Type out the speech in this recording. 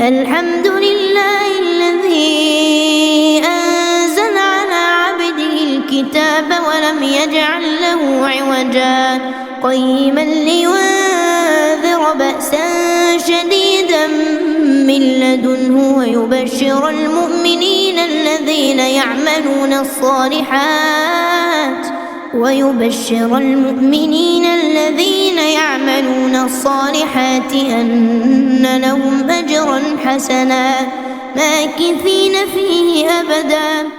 الحمد لله الذي أنزل على عبده الكتاب ولم يجعل له عوجا قيما لينذر بأسا شديدا من لدنه ويبشر المؤمنين الذين يعملون الصالحات أن لهم أجرا حسنا ماكثين فيه أبدا.